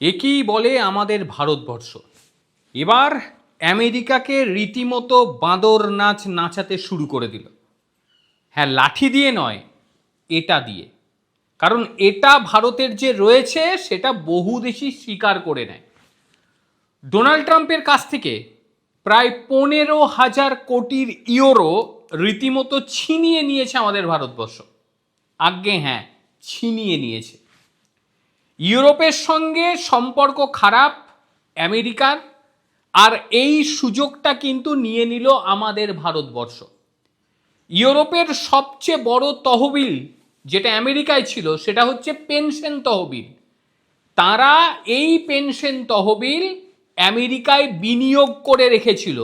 একেই বলে আমাদের ভারতবর্ষ। এবার আমেরিকাকে রীতিমতো বাঁদর নাচ নাচাতে শুরু করে দিল। হ্যাঁ, লাঠি দিয়ে নয়, এটা দিয়ে। কারণ এটা ভারতের যে রয়েছে সেটা বহু দেশই স্বীকার করে নেয়। ডোনাল্ড ট্রাম্পের কাছ থেকে প্রায় 15,000 কোটির ইউরো রীতিমতো ছিনিয়ে নিয়েছে আমাদের ভারতবর্ষ। আজ্ঞে হ্যাঁ, ছিনিয়ে নিয়েছে। ইউরোপের সঙ্গে সম্পর্ক খারাপ আমেরিকার, আর এই সুযোগটা কিন্তু নিয়ে নিল আমাদের ভারতবর্ষ। ইউরোপের সবচেয়ে বড় তহবিল যেটা আমেরিকায় ছিল সেটা হচ্ছে পেনশন তহবিল। তারা এই পেনশন তহবিল আমেরিকায় বিনিয়োগ করে রেখেছিল,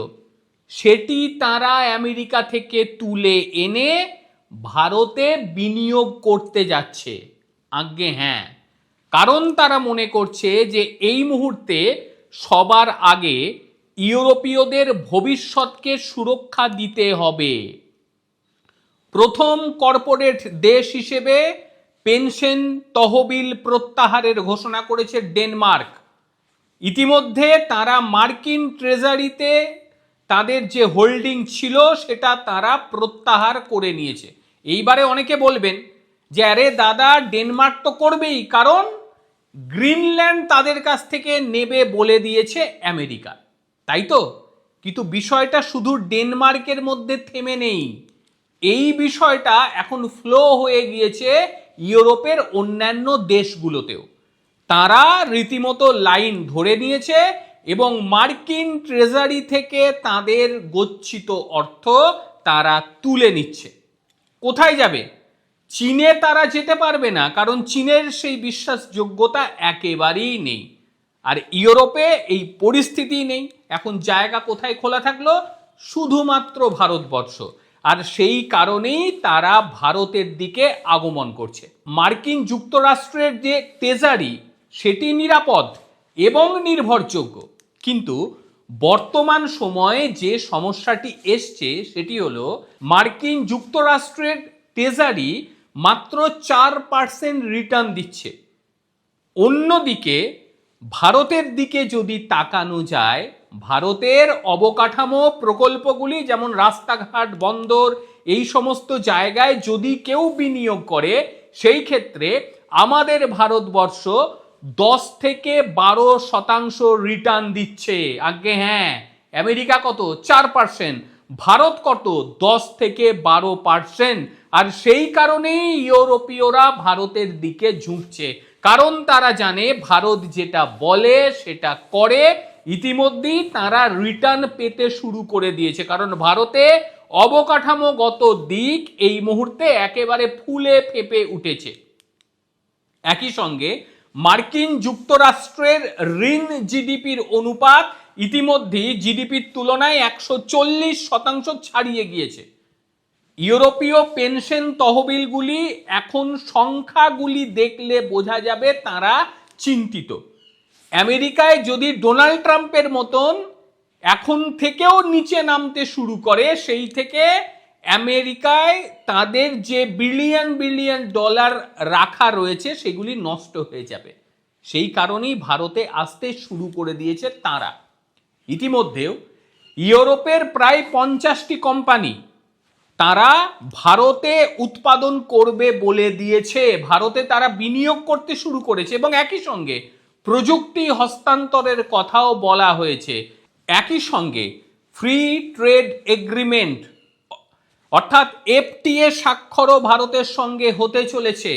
সেটি তারা আমেরিকা থেকে তুলে এনে ভারতে বিনিয়োগ করতে যাচ্ছে। আজ্ঞে হ্যাঁ, কারণ তারা মনে করছে যে এই মুহূর্তে সবার আগে ইউরোপীয়দের ভবিষ্যৎকে সুরক্ষা দিতে হবে। প্রথম কর্পোরেট দেশ হিসেবে পেনশন তহবিল প্রত্যাহারের ঘোষণা করেছে ডেনমার্ক। ইতিমধ্যে তারা মার্কিন ট্রেজারিতে তাদের যে হোল্ডিং ছিল সেটা তারা প্রত্যাহার করে নিয়েছে। এইবারে অনেকে বলবেন যে আরে দাদা, ডেনমার্ক তো করবেই, কারণ গ্রিনল্যান্ড তাদের কাছ থেকে নেবে বলে দিয়েছে আমেরিকা, তাই তো? কিন্তু বিষয়টা শুধু ডেনমার্কের মধ্যে থেমে নেই। এই বিষয়টা এখন ফ্লো হয়ে গিয়েছে ইউরোপের অন্যান্য দেশগুলোতেও। তারা রীতিমতো লাইন ধরে নিয়েছে এবং মার্কিন ট্রেজারি থেকে তাদের গচ্ছিত অর্থ তারা তুলে নিচ্ছে। কোথায় যাবে? চীনে তারা যেতে পারবে না, কারণ চীনের সেই বিশ্বাসযোগ্যতা একেবারেই নেই। আর ইউরোপে এই পরিস্থিতি নেই। এখন জায়গা কোথায় খোলা থাকলো? শুধুমাত্র ভারতবর্ষ। আর সেই কারণেই তারা ভারতের দিকে আগমন করছে। মার্কিন যুক্তরাষ্ট্রের যে ট্রেজারি সেটি নিরাপদ এবং নির্ভরযোগ্য, কিন্তু বর্তমান সময়ে যে সমস্যাটি এসছে সেটি হলো মার্কিন যুক্তরাষ্ট্রের ট্রেজারি মাত্র 4% রিটার্ন দিচ্ছে। অন্যদিকে ভারতের দিকে যদি তাকানো যায়, ভারতের অবকাঠামো প্রকল্পগুলি যেমন রাস্তাঘাট, বন্দর, এই সমস্ত জায়গায় যদি কেউ বিনিয়োগ করে, সেই ক্ষেত্রে আমাদের ভারতবর্ষ 10 থেকে 12% রিটার্ন দিচ্ছে। আগে হ্যাঁ, আমেরিকা কত? 4%, ভারত কত? 10 থেকে 12%। আর সেই কারণেই ইউরোপীয়রা ভারতের দিকে ঝুঁকছে, কারণ তারা জানে ভারত যেটা বলে সেটা করে। ইতিমধ্যেই তারা রিটার্ন পেতে শুরু করে দিয়েছে, কারণ ভারতে অবকাঠামোগত দিক এই মুহূর্তে একেবারে ফুলে ফেপে উঠেছে। একই সঙ্গে মার্কিন যুক্তরাষ্ট্রের ঋণ জিডিপির অনুপাত ইতিমধ্যেই জিডিপির তুলনায় 140% ছাড়িয়ে গিয়েছে। ইউরোপীয় পেনশন তহবিলগুলি এখন সংখ্যাগুলি দেখলে বোঝা যাবে তারা চিন্তিত। আমেরিকায় যদি ডোনাল্ড ট্রাম্পের মতন এখন থেকেও নিচে নামতে শুরু করে, সেই থেকে আমেরিকায় তাদের যে বিলিয়ন বিলিয়ন ডলার রাখা রয়েছে সেগুলি নষ্ট হয়ে যাবে। সেই কারণেই ভারতে আসতে শুরু করে দিয়েছে তারা। ইতিমধ্যেও ইউরোপের প্রায় 50টি কোম্পানি তারা ভারতে উৎপাদন করবে বলে দিয়েছে। ভারতে তারা বিনিয়োগ করতে শুরু করেছে এবং একই সঙ্গে প্রযুক্তি হস্তান্তরের কথাও বলা হয়েছে। একই সঙ্গে ফ্রি ট্রেড এগ্রিমেন্ট অর্থাৎ এফটিএ স্বাক্ষরও ভারতের সঙ্গে হতে চলেছে।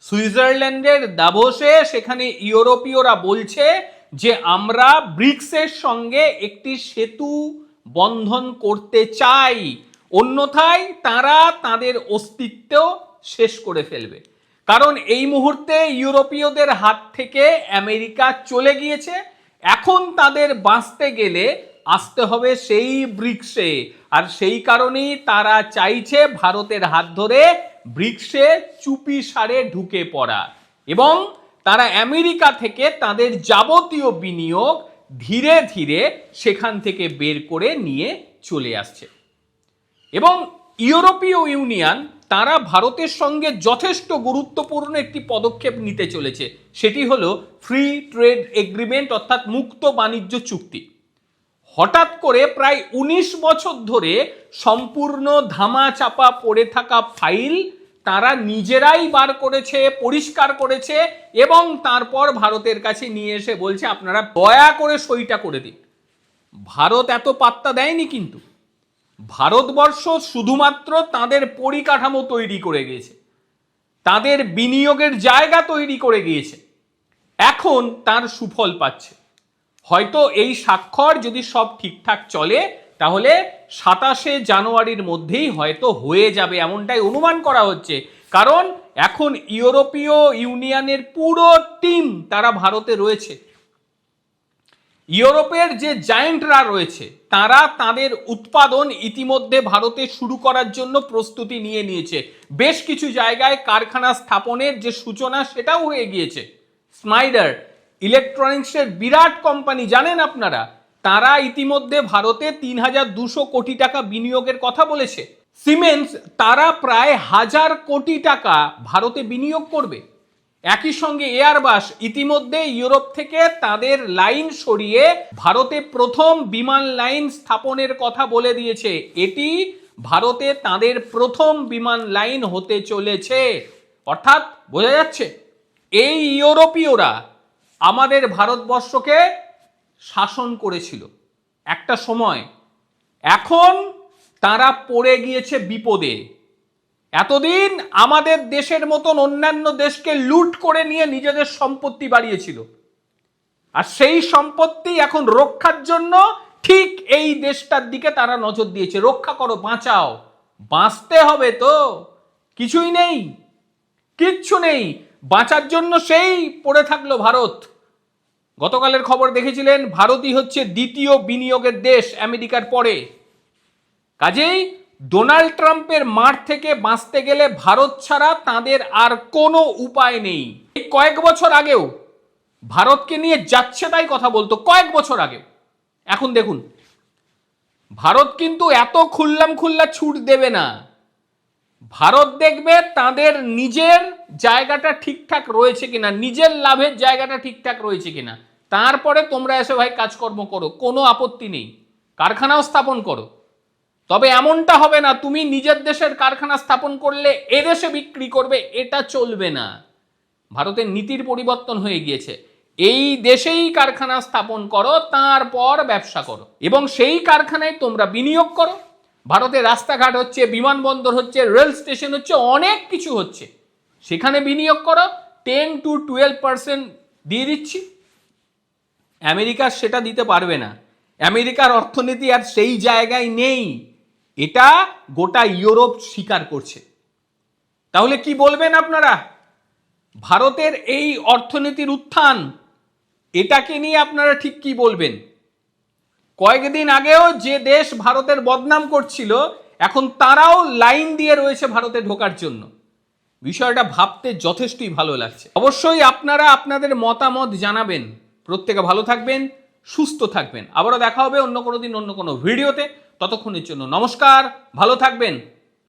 সুইজারল্যান্ডের দাভোসে সেখানে ইউরোপীয়রা বলছে যে আমরা ব্রিক্সের সঙ্গে একটি সেতু বন্ধন করতে চাই, অন্যথায় তারা তাদের অস্তিত্ব শেষ করে ফেলবে। কারণ এই মুহূর্তে ইউরোপীয়দের হাত থেকে আমেরিকা চলে গিয়েছে। এখন তাদের বাঁচতে গেলে আসতে হবে সেই ব্রিক্সে, আর সেই কারণেই তারা চাইছে ভারতের হাত ধরে ব্রিক্সে চুপি সারে ঢুকে পড়া, এবং তারা আমেরিকা থেকে তাদের যাবতীয় বিনিয়োগ ধীরে ধীরে সেখান থেকে বের করে নিয়ে চলে আসছে। এবং ইউরোপীয় ইউনিয়ন তারা ভারতের সঙ্গে যথেষ্ট গুরুত্বপূর্ণ একটি পদক্ষেপ নিতে চলেছে, সেটি হলো ফ্রি ট্রেড এগ্রিমেন্ট অর্থাৎ মুক্ত বাণিজ্য চুক্তি। হঠাৎ করে প্রায় 19 বছর ধরে সম্পূর্ণ ধামা চাপা পড়ে থাকা ফাইল তারা নিজেরাই বার করেছে, পরিষ্কার করেছে এবং তারপর ভারতের কাছে নিয়ে এসে বলছে আপনারা দয়া করে সইটা করে দিন। ভারত এত পাত্তা দেয়নি, কিন্তু ভারতবর্ষ শুধুমাত্র তাদের পরিকাঠামো তৈরি করে গিয়েছে, তাদের বিনিয়োগের জায়গা তৈরি করে গিয়েছে, এখন তার সুফল পাচ্ছে। হয়তো এই স্বাক্ষর যদি সব ঠিকঠাক চলে তাহলে 27শে জানুয়ারির মধ্যেই হয়তো হয়ে যাবে, এমনটাই অনুমান করা হচ্ছে। কারণ এখন ইউরোপীয় ইউনিয়নের পুরো টিম তারা ভারতে রয়েছে। ইউরোপের যে জায়েন্টরা রয়েছে তারা তাদের উৎপাদন ইতিমধ্যে ভারতে শুরু করার জন্য প্রস্তুতি নিয়ে নিয়েছে। বেশ কিছু জায়গায় কারখানা স্থাপনের যে সূচনা সেটাও হয়ে গিয়েছে। স্নাইডার ইলেকট্রনিক্সের বিরাট কোম্পানি, জানেন আপনারা, তারা ইতিমধ্যে ভারতে 3200 কোটি টাকা বিনিয়োগের কথা বলেছে। সিমেন্স তারা প্রায় 1000 কোটি টাকা ভারতে বিনিয়োগ করবে। একই সঙ্গে এয়ারবাস ইতিমধ্যে ইউরোপ থেকে তাদের লাইন সরিয়ে ভারতে প্রথম বিমান লাইন স্থাপনের কথা বলে দিয়েছে। এটি ভারতে তাদের প্রথম বিমান লাইন হতে চলেছে। অর্থাৎ বোঝা যাচ্ছে এই ইউরোপীয়রা আমাদের ভারতবর্ষকে শাসন করেছিল একটা সময়, এখন তারা পড়ে গিয়েছে বিপদে। এতদিন আমাদের দেশের মতন অন্যান্য দেশকে লুট করে নিয়ে নিজেদের সম্পত্তি বাড়িয়েছিল, আর সেই সম্পত্তি এখন রক্ষার জন্য ঠিক এই দেশটার দিকে তারা নজর দিয়েছে। রক্ষা করো, বাঁচাও। বাঁচতে হবে তো, কিছুই নেই, কিচ্ছু নেই, বাঁচার জন্য সেই পড়ে থাকলো ভারত। গতকালের খবর দেখেছিলেন, ভারতই হচ্ছে দ্বিতীয় বিনিয়োগের দেশ আমেরিকার পরে। কাজেই ডোনাল্ড ট্রাম্পের মাঠ থেকে বাঁচতে গেলে ভারত ছাড়া তাদের আর কোনো উপায় নেই। এই কয়েক বছর আগেও ভারতকে নিয়ে যাচ্ছে তাই কথা বলতো, কয়েক বছর আগে। এখন দেখুন, ভারত কিন্তু এত খুল্লাম খুল্লা ছুট দেবে না। ভারত দেখবে তাদের নিজের জায়গাটা ঠিকঠাক রয়েছে কিনা, নিজের লাভের জায়গাটা ঠিকঠাক রয়েছে কিনা, তারপরে তোমরা এসে ভাই কাজকর্ম করো, কোনো আপত্তি নেই, কারখানাও স্থাপন করো। তবে এমনটা হবে না তুমি নিজের দেশের কারখানা স্থাপন করলে এদেশে বিক্রি করবে, এটা চলবে না। ভারতের নীতির পরিবর্তন হয়ে গিয়েছে, এই দেশেই কারখানা স্থাপন করো, তারপর ব্যবসা করো এবং সেই কারখানায় তোমরা বিনিয়োগ করো। ভারতে রাস্তাঘাট হচ্ছে, বিমানবন্দর হচ্ছে, রেল স্টেশন হচ্ছে, অনেক কিছু হচ্ছে, সেখানে বিনিয়োগ করো। 10 to 12% দিয়ে দিচ্ছি। আমেরিকা সেটা দিতে পারবে না। আমেরিকার অর্থনীতি আর সেই জায়গায় নেই, এটা গোটা ইউরোপ স্বীকার করছে। তাহলে কি বলবেন আপনারা? ভারতের এই অর্থনীতির উত্থান, এটাকে নিয়ে আপনারা ঠিক কি বলবেন? কয়েকদিন আগেও যে দেশ ভারতের বদনাম করছিল, এখন তারাও লাইন দিয়ে রয়েছে ভারতে ঢোকার জন্য। বিষয়টা ভাবতে যথেষ্টই ভালো লাগছে। অবশ্যই আপনারা আপনাদের মতামত জানাবেন। প্রত্যেকে ভালো থাকবেন, সুস্থ থাকবেন। আবারও দেখা হবে অন্য কোনো দিন অন্য কোনো ভিডিওতে। ততক্ষণের জন্য নমস্কার, ভালো থাকবেন।